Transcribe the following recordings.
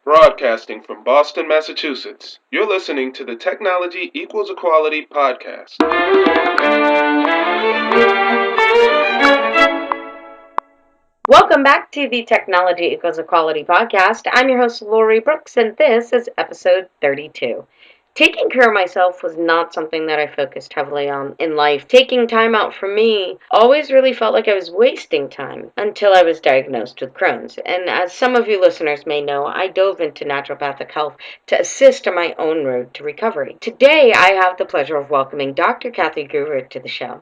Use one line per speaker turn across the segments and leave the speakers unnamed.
Broadcasting from Boston, Massachusetts, you're listening to the Technology Equals Equality podcast.
Welcome back to the Technology Equals Equality podcast. I'm your host, Lori Brooks, and this is episode 32. Taking care of myself was not something that I focused heavily on in life. Taking time out for me always really felt like I was wasting time until I was diagnosed with Crohn's. And as some of you listeners may know, I dove into naturopathic health to assist on my own road to recovery. Today, I have the pleasure of welcoming Dr. Kathy Gruver to the show.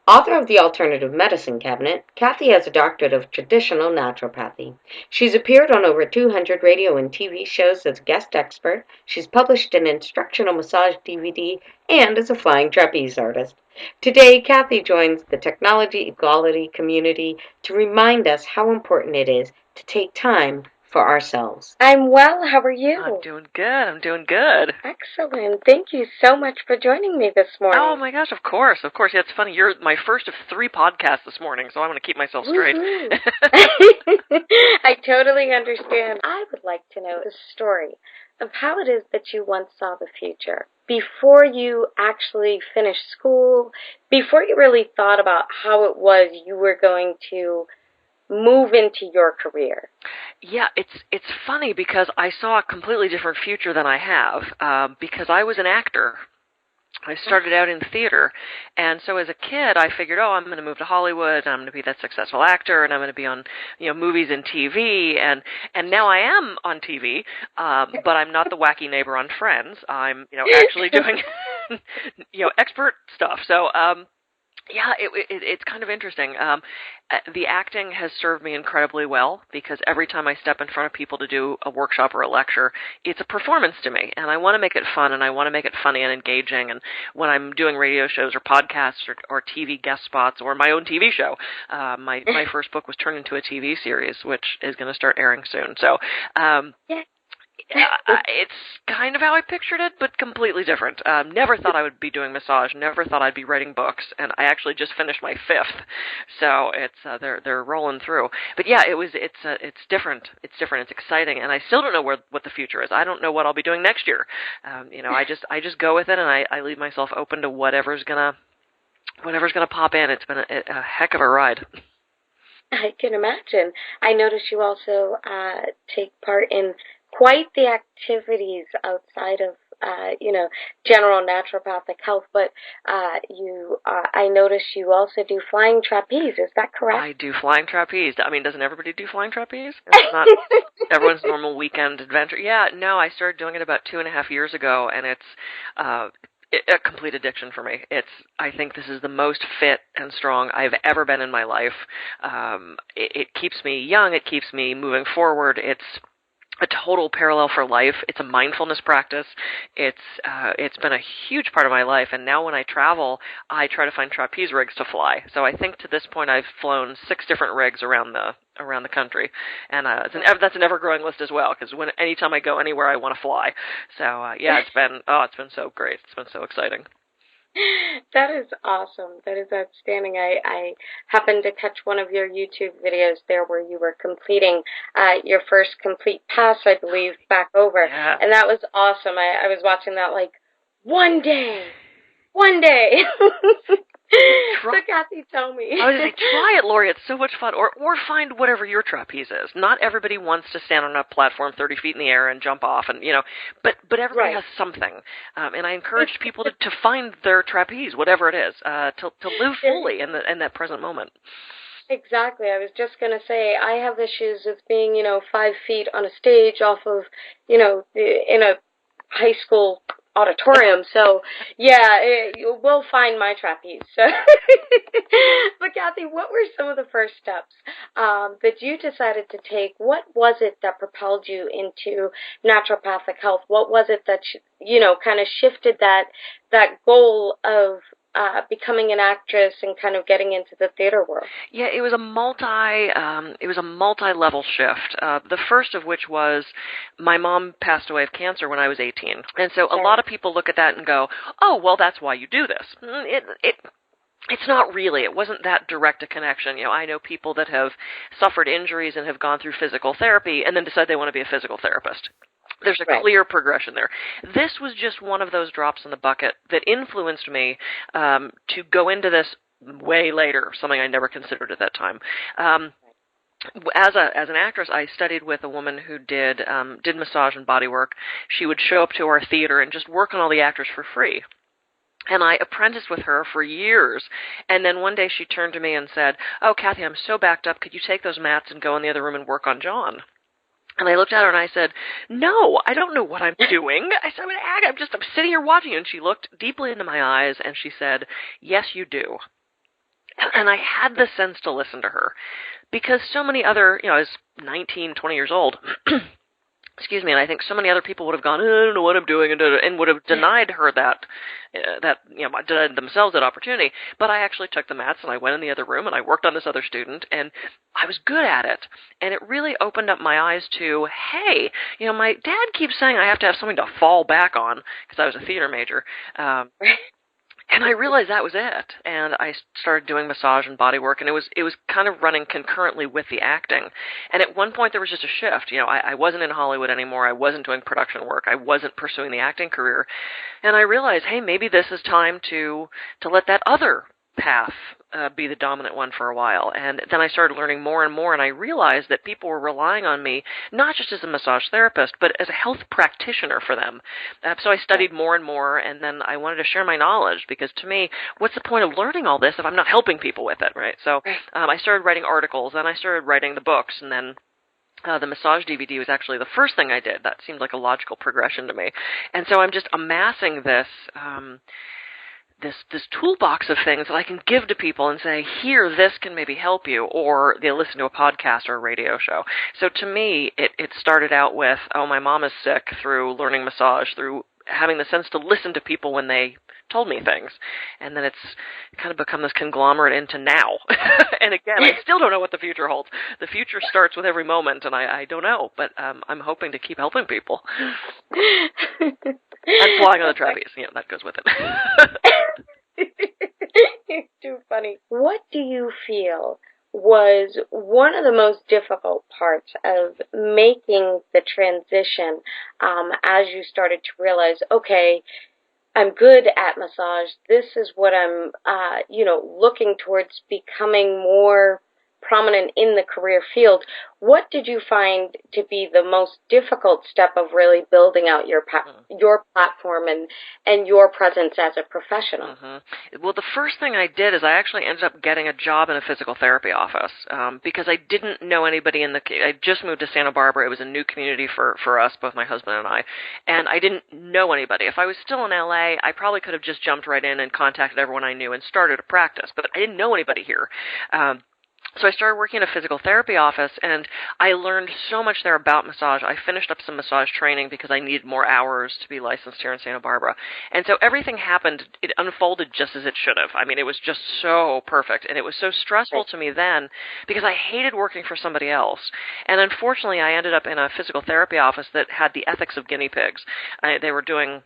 Author of the Alternative Medicine Cabinet, Kathy has a doctorate of traditional naturopathy. She's appeared on over 200 radio and TV shows as a guest expert. She's published an instructional massage DVD and is a flying trapeze artist. Today, Kathy joins the technology equality community to remind us how important it is to take time for ourselves. I'm well. How are you?
I'm doing good.
Excellent. Thank you so much for joining me this morning.
Oh my gosh, of course. Yeah, it's funny. You're my first of 3 podcasts this morning, so I want to keep myself straight.
I totally understand. I would like to know the story of how it is that you once saw the future. Before you actually finished school, before you really thought about how it was you were going to move into your career.
Yeah, it's funny because I saw a completely different future than I have, because I was an actor. I started out in theater, and so as a kid, I figured, I'm going to move to Hollywood, and I'm going to be that successful actor, and I'm going to be on, movies and TV, and now I am on TV, but I'm not the wacky neighbor on Friends. I'm, actually doing, expert stuff. So, yeah, it's kind of interesting. The acting has served me incredibly well because every time I step in front of people to do a workshop or a lecture, it's a performance to me, and I want to make it fun, and I want to make it funny and engaging. And when I'm doing radio shows or podcasts or TV guest spots or my own TV show, my first book was turned into a TV series, which is going to start airing soon. So. It's kind of how I pictured it, but completely different. Never thought I would be doing massage. Never thought I'd be writing books, and I actually just finished my 5th. So it's they're rolling through. But yeah, it's different. It's different. It's exciting, and I still don't know what the future is. I don't know what I'll be doing next year. I just go with it, and I leave myself open to whatever's gonna pop in. It's been a heck of a ride.
I can imagine. I noticed you also take part in quite the activities outside of, general naturopathic health, but I noticed you also do flying trapeze. Is that correct?
I do flying trapeze. I mean, doesn't everybody do flying trapeze? It's not everyone's normal weekend adventure. Yeah, no, I started doing it about 2.5 years ago, and it's a complete addiction for me. I think this is the most fit and strong I've ever been in my life. It keeps me young. It keeps me moving forward. It's a total parallel for life. It's a mindfulness practice. It's been a huge part of my life, and now when I travel, I try to find trapeze rigs to fly. So I think to this point I've flown 6 different rigs around the country, and that's an ever-growing list as well. Because anytime I go anywhere, I want to fly. So yeah, it's been so great. It's been so exciting.
That is awesome. That is outstanding. I happened to catch one of your YouTube videos there where you were completing your first complete pass, I believe, back over.
Yeah.
And that was awesome. I was watching that like, one day. So Kathy, tell me.
I was like, try it, Lori. It's so much fun. Or find whatever your trapeze is. Not everybody wants to stand on a platform 30 feet in the air and jump off, and but everybody has something. And I encourage people to find their trapeze, whatever it is, to live fully in that present moment.
Exactly. I was just going to say, I have issues with being, 5 feet on a stage off of, in a high school auditorium. So, yeah, you will find my trapeze. So. But, Kathy, what were some of the first steps that you decided to take? What was it that propelled you into naturopathic health? What was it that, kind of shifted that goal of becoming an actress and kind of getting into the theater world?
Yeah, it was a multi-level shift. The first of which was my mom passed away of cancer when I was 18. And so a lot of people look at that and go, "Oh, well, that's why you do this." It's not really. It wasn't that direct a connection. I know people that have suffered injuries and have gone through physical therapy and then decide they want to be a physical therapist. There's a clear progression there. This was just one of those drops in the bucket that influenced me to go into this way later, something I never considered at that time. As an actress, I studied with a woman who did massage and body work. She would show up to our theater and just work on all the actors for free. And I apprenticed with her for years. And then one day she turned to me and said, "Oh, Kathy, I'm so backed up. Could you take those mats and go in the other room and work on John?" And I looked at her and I said, "No, I don't know what I'm doing." I said, I'm sitting here watching you. And she looked deeply into my eyes and she said, "Yes, you do." And I had the sense to listen to her because so many other, I was 19, 20 years old. Excuse me, and I think so many other people would have gone, "I don't know what I'm doing," and would have denied her denied themselves that opportunity. But I actually took the mats and I went in the other room and I worked on this other student and I was good at it. And it really opened up my eyes to, hey, my dad keeps saying I have to have something to fall back on because I was a theater major. And I realized that was it. And I started doing massage and body work, and it was kind of running concurrently with the acting. And at one point there was just a shift. I wasn't in Hollywood anymore. I wasn't doing production work. I wasn't pursuing the acting career. And I realized, hey, maybe this is time to let that other path be the dominant one for a while. And then I started learning more and more, and I realized that people were relying on me not just as a massage therapist, but as a health practitioner for them. So I studied more and more, and then I wanted to share my knowledge, because to me, what's the point of learning all this if I'm not helping people with it, right? So I started writing articles, and I started writing the books, and then the massage DVD was actually the first thing I did. That seemed like a logical progression to me. And so I'm just amassing this this toolbox of things that I can give to people and say, here, this can maybe help you, or they listen to a podcast or a radio show. So to me, it started out with, oh, my mom is sick, through learning massage, through having the sense to listen to people when they told me things. And then it's kind of become this conglomerate into now. And again, I still don't know what the future holds. The future starts with every moment, and I don't know, but I'm hoping to keep helping people. And flying on the trapeze, that goes with it.
You're too funny. What do you feel was one of the most difficult parts of making the transition as you started to realize, okay, I'm good at massage. This is what I'm, looking towards becoming more prominent in the career field. What did you find to be the most difficult step of really building out your platform and your presence as a professional?
Mm-hmm. Well, the first thing I did is I actually ended up getting a job in a physical therapy office because I didn't know anybody I just moved to Santa Barbara. It was a new community for us, both my husband and I didn't know anybody. If I was still in LA, I probably could have just jumped right in and contacted everyone I knew and started a practice, but I didn't know anybody here. So I started working in a physical therapy office, and I learned so much there about massage. I finished up some massage training because I needed more hours to be licensed here in Santa Barbara. And so everything happened, it unfolded just as it should have. I mean, it was just so perfect, and it was so stressful to me then because I hated working for somebody else. And unfortunately, I ended up in a physical therapy office that had the ethics of guinea pigs. They were doing...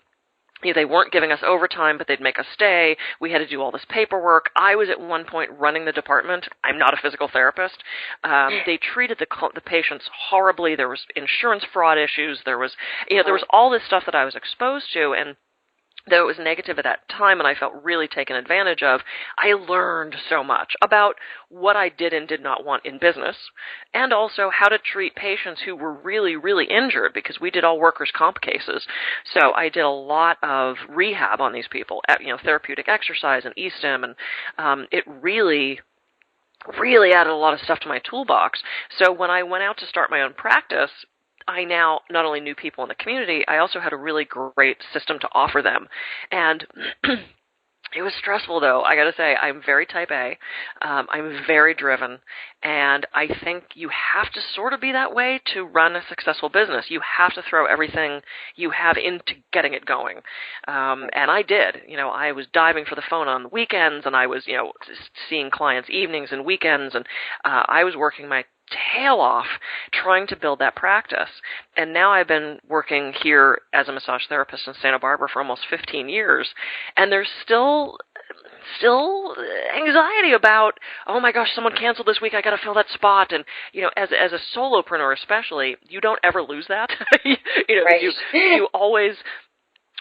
They weren't giving us overtime, but they'd make us stay. We had to do all this paperwork. I was at one point running the department. I'm not a physical therapist. They treated the patients horribly. There was insurance fraud issues. There was all this stuff that I was exposed to, and though it was negative at that time and I felt really taken advantage of, I learned so much about what I did and did not want in business, and also how to treat patients who were really, really injured, because we did all workers' comp cases. So I did a lot of rehab on these people, therapeutic exercise and e-stim, and it really added a lot of stuff to my toolbox. So when I went out to start my own practice, I now not only knew people in the community, I also had a really great system to offer them. And it was stressful, though. I got to say, I'm very type A. I'm very driven. And I think you have to sort of be that way to run a successful business. You have to throw everything you have into getting it going. And I did. I was diving for the phone on the weekends, and I was, seeing clients evenings and weekends, and I was working my tail off trying to build that practice. And now I've been working here as a massage therapist in Santa Barbara for almost 15 years, and there's still still anxiety about, oh my gosh, someone canceled this week, I got to fill that spot. And, as a solopreneur especially, you don't ever lose that.
Right.
You always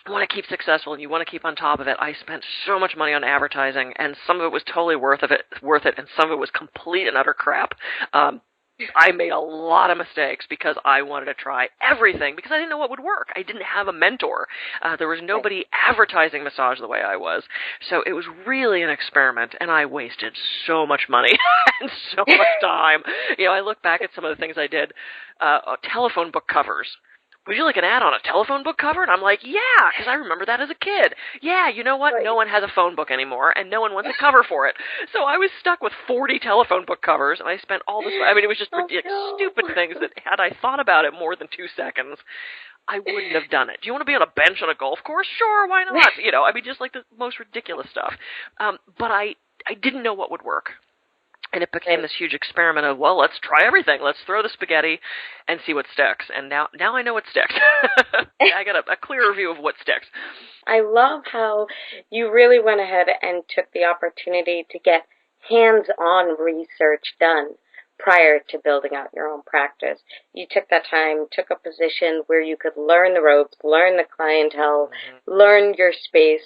want to keep successful and you want to keep on top of it. I spent so much money on advertising, and some of it was totally worth it, and some of it was complete and utter crap. I made a lot of mistakes because I wanted to try everything because I didn't know what would work. I didn't have a mentor. There was nobody advertising massage the way I was. So it was really an experiment, and I wasted so much money and so much time. I look back at some of the things I did. Telephone book covers. Would you like an ad on a telephone book cover? And I'm like, yeah, because I remember that as a kid. Yeah, you know what?
Right.
No one has a phone book anymore, and no one wants a cover for it. So I was stuck with 40 telephone book covers, and I spent all this. I mean, it was just stupid things that had I thought about it more than 2 seconds, I wouldn't have done it. Do you want to be on a bench on a golf course? Sure, why not? I mean, just like the most ridiculous stuff. But I didn't know what would work. And it became this huge experiment of, well, let's try everything. Let's throw the spaghetti and see what sticks. And now I know what sticks. I got a clearer view of what sticks.
I love how you really went ahead and took the opportunity to get hands-on research done prior to building out your own practice. You took that time, took a position where you could learn the ropes, learn the clientele, learn your space,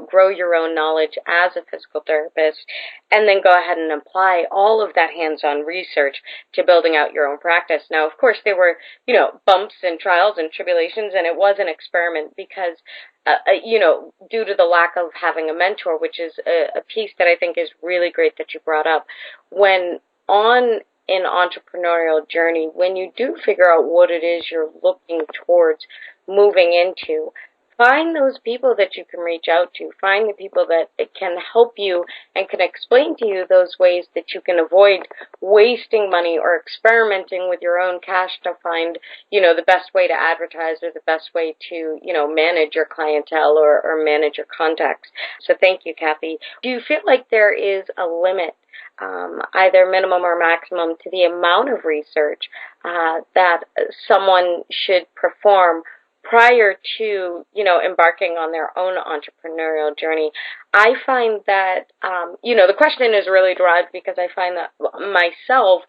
grow your own knowledge as a physical therapist, and then go ahead and apply all of that hands-on research to building out your own practice. Now, of course, there were, bumps and trials and tribulations, and it was an experiment because due to the lack of having a mentor, which is a piece that I think is really great that you brought up. When on an entrepreneurial journey, when you do figure out what it is you're looking towards moving into, find those people that you can reach out to. Find the people that can help you and can explain to you those ways that you can avoid wasting money or experimenting with your own cash to find, the best way to advertise or the best way to, manage your clientele or manage your contacts. So thank you, Kathy. Do you feel like there is a limit, either minimum or maximum, to the amount of research that someone should perform prior to, embarking on their own entrepreneurial journey? I find that, the question is really derived because I find that myself,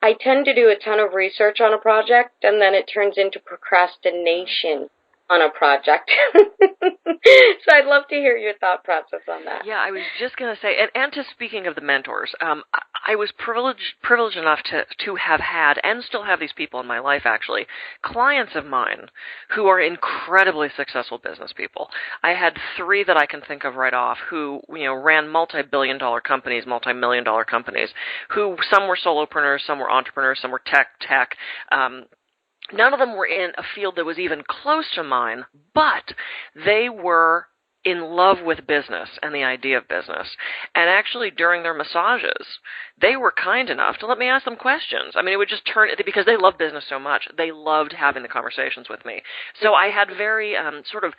I tend to do a ton of research on a project and then it turns into procrastination on a project. So I'd love to hear your thought process on that.
Yeah, I was just going to say, and to speaking of the mentors, I was privileged enough to have had, and still have these people in my life actually, clients of mine who are incredibly successful business people. I had 3 that I can think of right off who, ran multi-billion-dollar companies, multi-million-dollar companies, who some were solopreneurs, some were entrepreneurs, some were tech. None of them were in a field that was even close to mine, but they were in love with business and the idea of business. And actually, during their massages, they were kind enough to let me ask them questions. I mean, it would just turn, because they love business so much, they loved having the conversations with me. So I had very sort of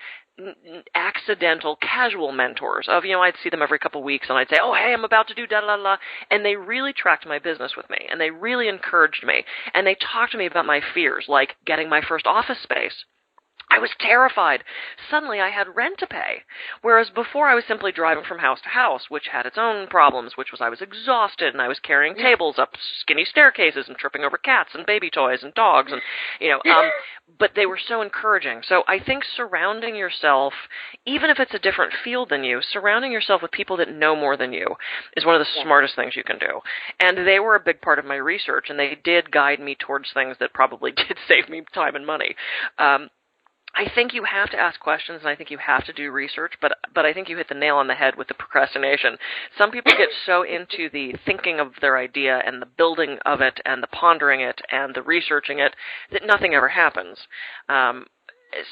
accidental, casual mentors of, I'd see them every couple of weeks and I'd say, oh, hey, I'm about to do da-da-da-da, and they really tracked my business with me, and they really encouraged me, and they talked to me about my fears, like getting my first office space. I was terrified. Suddenly I had rent to pay, whereas before I was simply driving from house to house, which had its own problems, which was I was exhausted and I was carrying tables up skinny staircases and tripping over cats and baby toys and dogs and, but they were so encouraging. So I think surrounding yourself, even if it's a different field than you, surrounding yourself with people that know more than you is one of the smartest things you can do. And they were a big part of my research, and they did guide me towards things that probably did save me time and money. I think you have to ask questions, and I think you have to do research, but I think you hit the nail on the head with the procrastination. Some people get so into the thinking of their idea and the building of it and the pondering it and the researching it that nothing ever happens.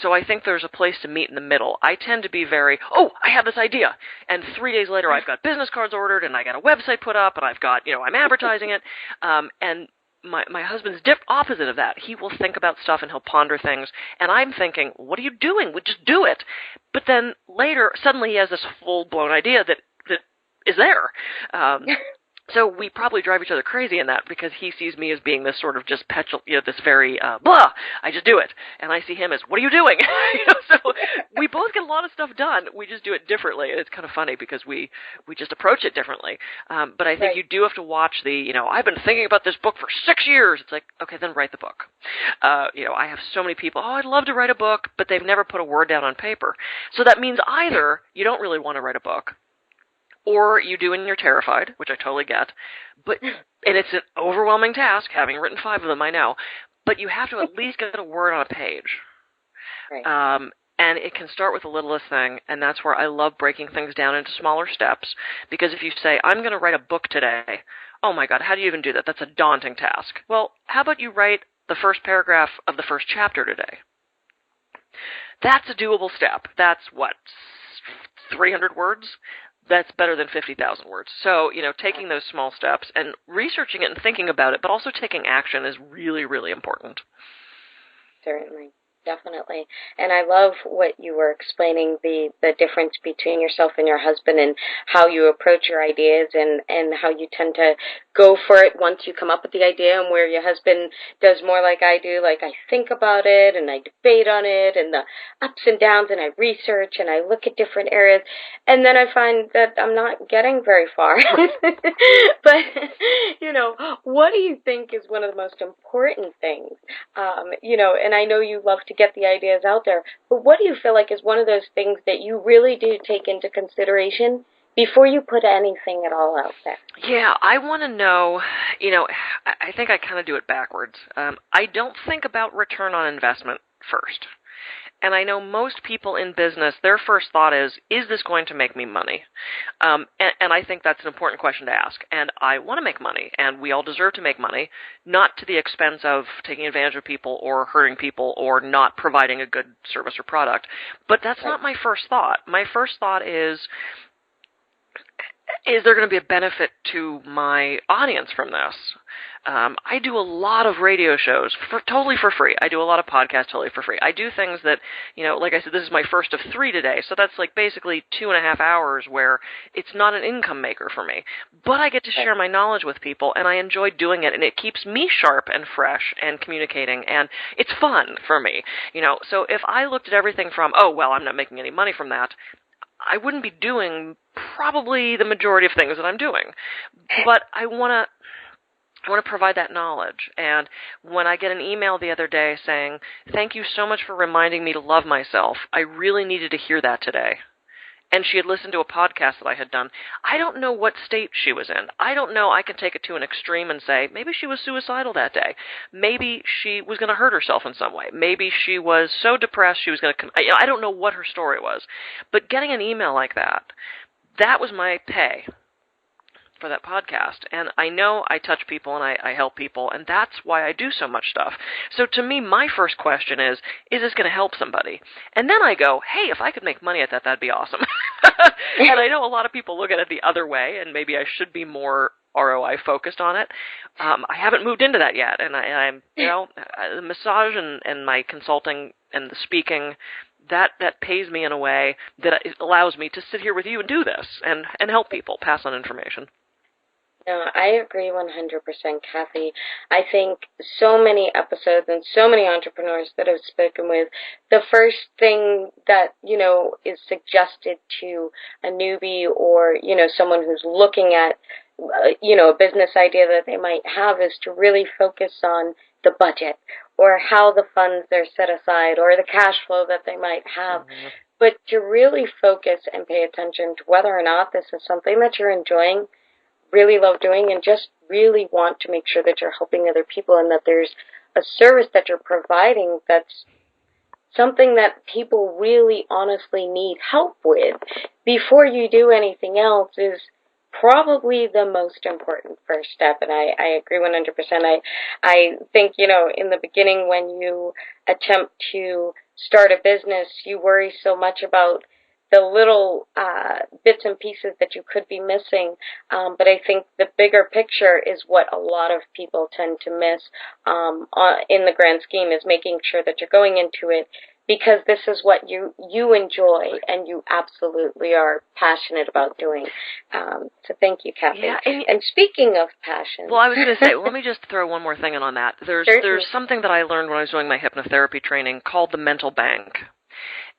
So I think there's a place to meet in the middle. I tend to be very, I have this idea, and 3 days later I've got business cards ordered, and I got a website put up, and I've got, I'm advertising it, and my husband's opposite of that. He will think about stuff and he'll ponder things, and I'm thinking, what are you doing? Well, just do it. But then later, suddenly he has this full-blown idea that is there. So we probably drive each other crazy in that because he sees me as being this sort of just petulant, this very blah. I just do it, and I see him as, what are you doing? So we both get a lot of stuff done. We just do it differently, and it's kind of funny because we just approach it differently. But I think you do have to watch the, I've been thinking about this book for 6 years. It's like, okay, then write the book. I have so many people. Oh, I'd love to write a book, but they've never put a word down on paper. So that means either you don't really want to write a book, or you do and you're terrified, which I totally get. And it's an overwhelming task, having written 5 of them, I know. But you have to at least get a word on a page.
Right.
And it can start with the littlest thing, and that's where I love breaking things down into smaller steps. Because if you say, I'm going to write a book today, oh my God, how do you even do that? That's a daunting task. Well, how about you write the first paragraph of the first chapter today? That's a doable step. That's, 300 words? That's better than 50,000 words. So, taking those small steps and researching it and thinking about it, but also taking action is really, really important.
Certainly. Definitely. And I love what you were explaining, the difference between yourself and your husband and how you approach your ideas and how you tend to go for it once you come up with the idea, and where your husband does more like I do, like I think about it and I debate on it and the ups and downs, and I research and I look at different areas, and then I find that I'm not getting very far. But, what do you think is one of the most important things? And I know you love to get the ideas out there, but what do you feel like is one of those things that you really do take into consideration before you put anything at all out there?
Yeah, I want to know, I think I kind of do it backwards. I don't think about return on investment first. And I know most people in business, their first thought is this going to make me money? And I think that's an important question to ask. And I want to make money, and we all deserve to make money, not to the expense of taking advantage of people or hurting people or not providing a good service or product. But that's not my first thought. My first thought is there going to be a benefit to my audience from this? I do a lot of radio shows totally for free. I do a lot of podcasts totally for free. I do things that, like I said, this is my first of 3 today, so that's like basically 2.5 hours where it's not an income maker for me. But I get to share my knowledge with people, and I enjoy doing it, and it keeps me sharp and fresh and communicating, and it's fun for me. So if I looked at everything from, oh, well, I'm not making any money from that, I wouldn't be doing probably the majority of things that I'm doing. But I want to provide that knowledge. And when I get an email the other day saying, thank you so much for reminding me to love myself, I really needed to hear that today. And she had listened to a podcast that I had done. I don't know what state she was in. I don't know. I can take it to an extreme and say, maybe she was suicidal that day. Maybe she was going to hurt herself in some way. Maybe she was so depressed she was going to... I don't know what her story was. But getting an email like that was my pay for that podcast. And I know I touch people and I help people, and that's why I do so much stuff. So to me, my first question is this going to help somebody? And then I go, hey, if I could make money at that, that'd be awesome. And I know a lot of people look at it the other way, and maybe I should be more ROI focused on it. I haven't moved into that yet, and I'm the massage and my consulting and the speaking, that pays me in a way that it allows me to sit here with you and do this and help people, pass on information.
No, I agree 100%, Kathy. I think so many episodes and so many entrepreneurs that I've spoken with, the first thing that, is suggested to a newbie or, someone who's looking at, a business idea that they might have is to really focus on the budget or how the funds are set aside or the cash flow that they might have. Mm-hmm. But to really focus and pay attention to whether or not this is something that you're enjoying, really love doing, and just really want to make sure that you're helping other people and that there's a service that you're providing that's something that people really honestly need help with before you do anything else is probably the most important first step. And I agree 100%. I think, in the beginning when you attempt to start a business, you worry so much about the little bits and pieces that you could be missing. But I think the bigger picture is what a lot of people tend to miss in the grand scheme, is making sure that you're going into it because this is what you enjoy and you absolutely are passionate about doing. So thank you, Kathy.
Yeah,
and speaking of passion,
well, I was going to say, let me just throw one more thing in on that. There's something that I learned when I was doing my hypnotherapy training called the mental bank.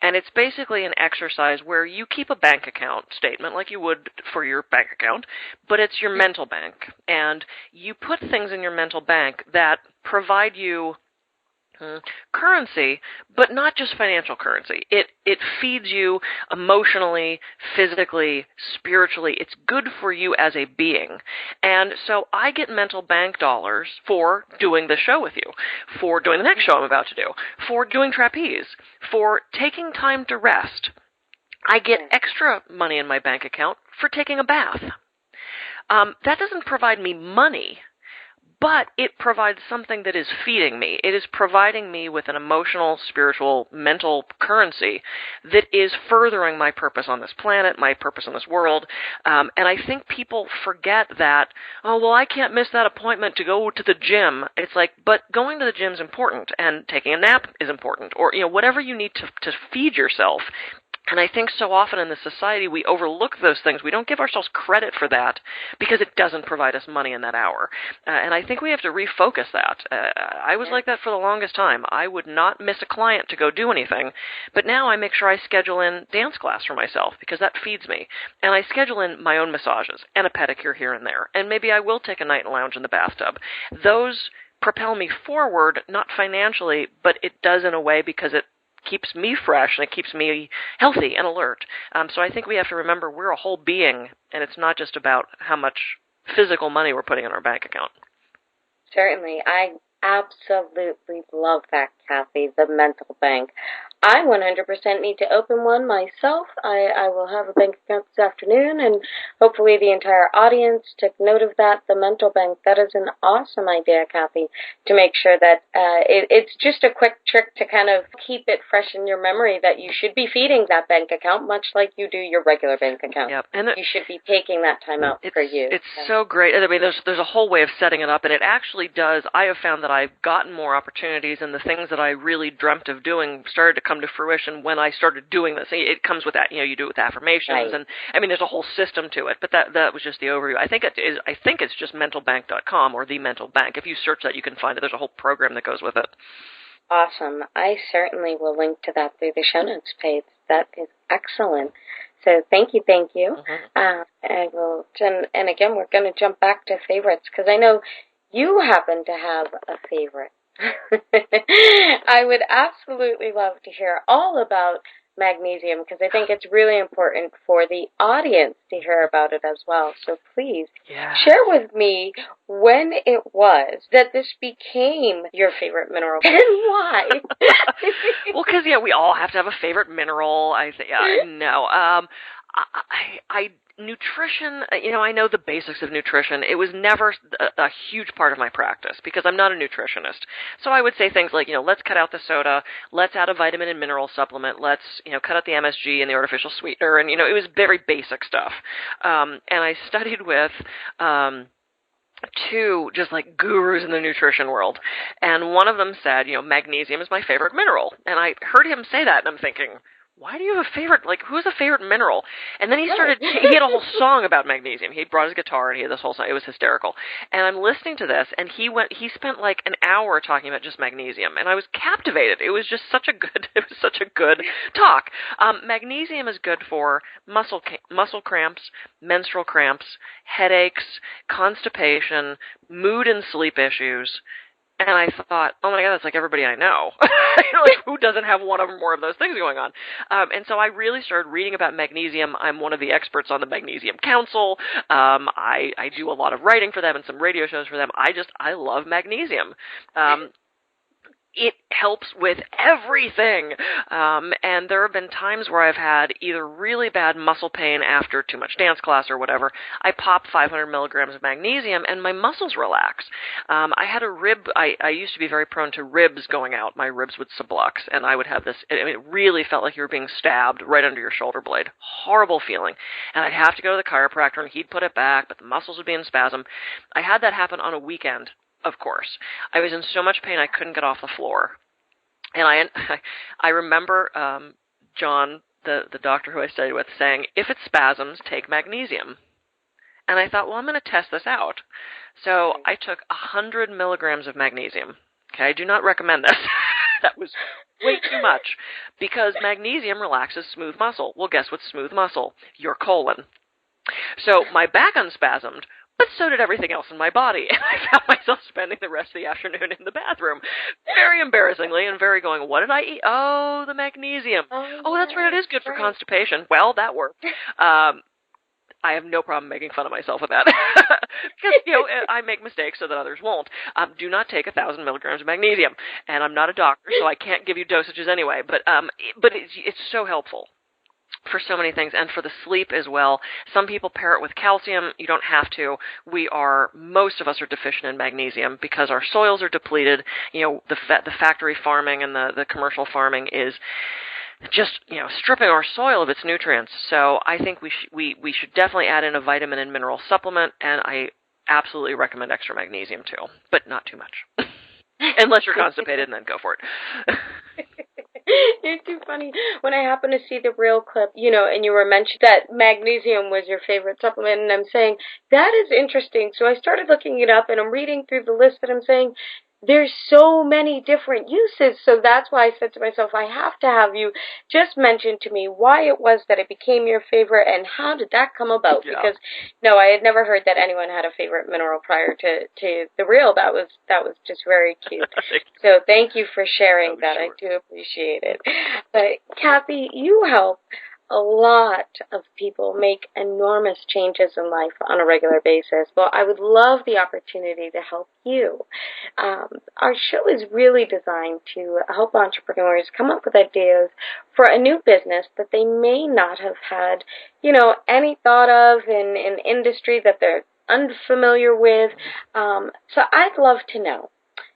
And it's basically an exercise where you keep a bank account statement like you would for your bank account, but it's your mental bank. And you put things in your mental bank that provide you currency, but not just financial currency. It feeds you emotionally, physically, spiritually. It's good for you as a being. And so I get mental bank dollars for doing this show with you, for doing the next show I'm about to do, for doing trapeze, for taking time to rest. I get extra money in my bank account for taking a bath. That doesn't provide me money, but it provides something that is feeding me. It is providing me with an emotional, spiritual, mental currency that is furthering my purpose on this planet, my purpose in this world. And I think people forget that, oh, well, I can't miss that appointment to go to the gym. It's like, but going to the gym is important, and taking a nap is important, or whatever you need to feed yourself. And I think so often in the society we overlook those things. We don't give ourselves credit for that because it doesn't provide us money in that hour. And I think we have to refocus that. I was like that for the longest time. I would not miss a client to go do anything, but now I make sure I schedule in dance class for myself because that feeds me. And I schedule in my own massages and a pedicure here and there. And maybe I will take a night and lounge in the bathtub. Those propel me forward, not financially, but it does in a way because it keeps me fresh and it keeps me healthy and alert. So I think we have to remember we're a whole being, and it's not just about how much physical money we're putting in our bank account.
Certainly. I absolutely love that, Kathy, the mental bank. I 100% need to open one myself. I will have a bank account this afternoon, and hopefully the entire audience took note of that. The mental bank, that is an awesome idea, Kathy, to make sure that it's just a quick trick to kind of keep it fresh in your memory that you should be feeding that bank account much like you do your regular bank account.
Yep. And
you should be taking that time out for you.
It's so great. I mean, there's a whole way of setting it up, and it actually does. I have found that I've gotten more opportunities, and the things that I really dreamt of doing started to come to fruition when I started doing this. It comes with that, you do it with affirmations, right. And I mean, there's a whole system to it. But that was just the overview. I think it's just mentalbank.com or the Mental Bank. If you search that, you can find it. There's a whole program that goes with it.
Awesome. I certainly will link to that through the show notes page. That is excellent. So thank you. Mm-hmm. And again, we're going to jump back to favorites because I know you happen to have a favorite. I would absolutely love to hear all about magnesium because I think it's really important for the audience to hear about it as well. So please share with me when it was that this became your favorite mineral and why.
Well, because we all have to have a favorite mineral. Nutrition, I know the basics of nutrition. It was never a huge part of my practice because I'm not a nutritionist. So I would say things like, let's cut out the soda, let's add a vitamin and mineral supplement, let's, cut out the MSG and the artificial sweetener, and, it was very basic stuff. And I studied with two just like gurus in the nutrition world. And one of them said, magnesium is my favorite mineral. And I heard him say that, and I'm thinking, why do you have a favorite, who's a favorite mineral? And then he had a whole song about magnesium. He brought his guitar and he had this whole song. It was hysterical. And I'm listening to this, and he spent an hour talking about just magnesium, and I was captivated. It was just such a good talk. Magnesium is good for muscle cramps, menstrual cramps, headaches, constipation, mood and sleep issues. And I thought, oh my God, that's like everybody I know. Who doesn't have one or more of those things going on? And so I really started reading about magnesium. I'm one of the experts on the Magnesium Council. I do a lot of writing for them and some radio shows for them. I love magnesium. It helps with everything. And there have been times where I've had either really bad muscle pain after too much dance class or whatever. I pop 500 milligrams of magnesium and my muscles relax. I had a rib. I used to be very prone to ribs going out. My ribs would sublux, and I would have this. It really felt like you were being stabbed right under your shoulder blade. Horrible feeling. And I'd have to go to the chiropractor, and he'd put it back, but the muscles would be in spasm. I had that happen on a weekend. Of course. I was in so much pain I couldn't get off the floor. And I remember John, the doctor who I studied with, saying, if it spasms, take magnesium. And I thought, well, I'm going to test this out. So I took 100 milligrams of magnesium. Okay, I do not recommend this. That was way too much because magnesium relaxes smooth muscle. Well, guess what's smooth muscle? Your colon. So my back unspasmed, but so did everything else in my body. And I found myself spending the rest of the afternoon in the bathroom, very embarrassingly, and very going, what did I eat? Oh, the magnesium. Oh, that's right, it is good for constipation. Well, that worked. I have no problem making fun of myself with that because I make mistakes so that others won't. Do not take 1,000 milligrams of magnesium, and I'm not a doctor, so I can't give you dosages anyway. But it's so helpful for so many things, and for the sleep as well. Some people pair it with calcium. You don't have to. Most of us are deficient in magnesium because our soils are depleted. The factory farming and the commercial farming is just stripping our soil of its nutrients. So I think we should definitely add in a vitamin and mineral supplement, and I absolutely recommend extra magnesium too, but not too much. Unless you're constipated, and then go for it.
You're too funny. When I happen to see the real clip, and you were mentioning that magnesium was your favorite supplement, and I'm saying, that is interesting. So I started looking it up, and I'm reading through the list, and I'm saying, there's so many different uses. So that's why I said to myself, I have to have you just mention to me why it was that it became your favorite, and how did that come about?
Yeah.
Because, no, I had never heard that anyone had a favorite mineral prior to the reel. That was just very cute. So thank you for sharing that. Sure. I do appreciate it. But Kathy, you help a lot of people make enormous changes in life on a regular basis. Well, I would love the opportunity to help you. Our show is really designed to help entrepreneurs come up with ideas for a new business that they may not have had, any thought of in an industry that they're unfamiliar with. So I'd love to know,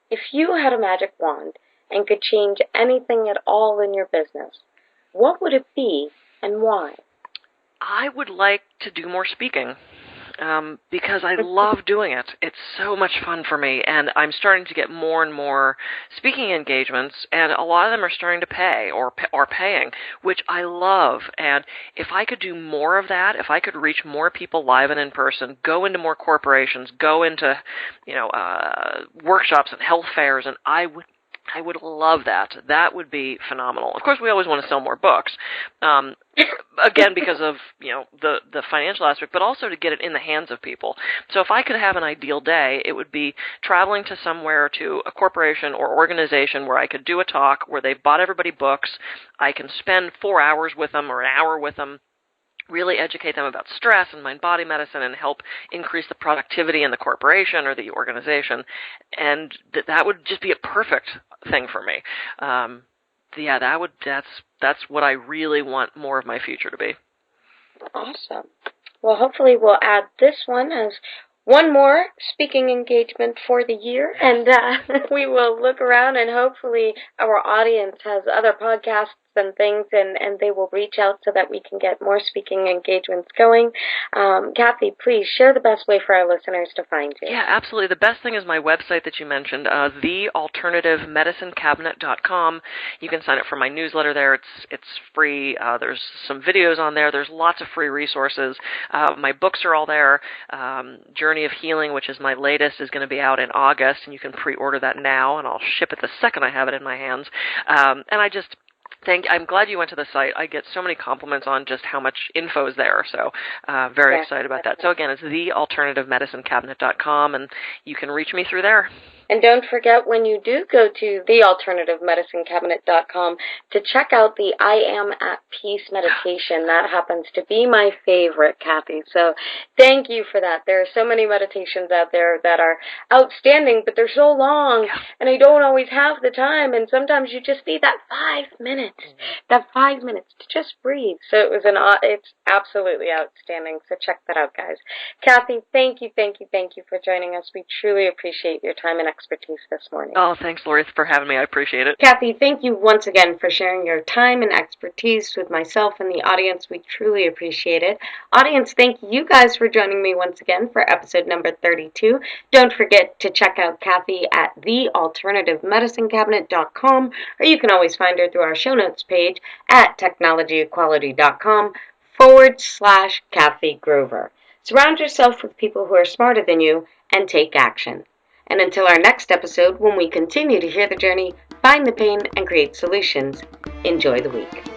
if you had a magic wand and could change anything at all in your business, what would it be and why?
I would like to do more speaking because I love doing it. It's so much fun for me, and I'm starting to get more and more speaking engagements, and a lot of them are starting to pay or paying, which I love. And if I could do more of that, if I could reach more people live and in person, go into more corporations, go into workshops and health fairs, and I would love that. That would be phenomenal. Of course, we always want to sell more books, again, because of the financial aspect, but also to get it in the hands of people. So if I could have an ideal day, it would be traveling to somewhere, to a corporation or organization where I could do a talk where they've bought everybody books. I can spend 4 hours with them or an hour with them, really educate them about stress and mind-body medicine, and help increase the productivity in the corporation or the organization. And that would just be a perfect thing for me. That's what I really want more of my future to be.
Awesome. Well, hopefully we'll add this one as one more speaking engagement for the year, and we will look around, and hopefully our audience has other podcasts and things, and they will reach out so that we can get more speaking engagements going. Kathy, please share the best way for our listeners to find you.
Yeah, absolutely. The best thing is my website that you mentioned, thealternativeMedicineCabinet.com. You can sign up for my newsletter there. It's free. There's some videos on there. There's lots of free resources. My books are all there. Journey of Healing, which is my latest, is going to be out in August, and you can pre-order that now, and I'll ship it the second I have it in my hands. And I'm glad you went to the site. I get so many compliments on just how much info is there, so very excited about that. So again, it's thealternativeMedicineCabinet.com, and you can reach me through there.
And don't forget, when you do go to thealternativeMedicineCabinet.com, to check out the I Am at Peace meditation. That happens to be my favorite, Kathy. So thank you for that. There are so many meditations out there that are outstanding, but they're so long, and I don't always have the time, and sometimes you just need that 5 minutes. that 5 minutes to just breathe. So it's absolutely outstanding. So check that out, guys. Kathy, thank you for joining us. We truly appreciate your time and expertise this morning.
Oh, thanks, Lori, for having me. I appreciate it.
Kathy, thank you once again for sharing your time and expertise with myself and the audience. We truly appreciate it. Audience, thank you guys for joining me once again for episode number 32. Don't forget to check out Kathy at thealternativemedicinecabinet.com, or you can always find her through our show notes page at technologyequality.com/Kathy Gruver. Surround yourself with people who are smarter than you and take action. And until our next episode, when we continue to hear the journey, find the pain, and create solutions, enjoy the week.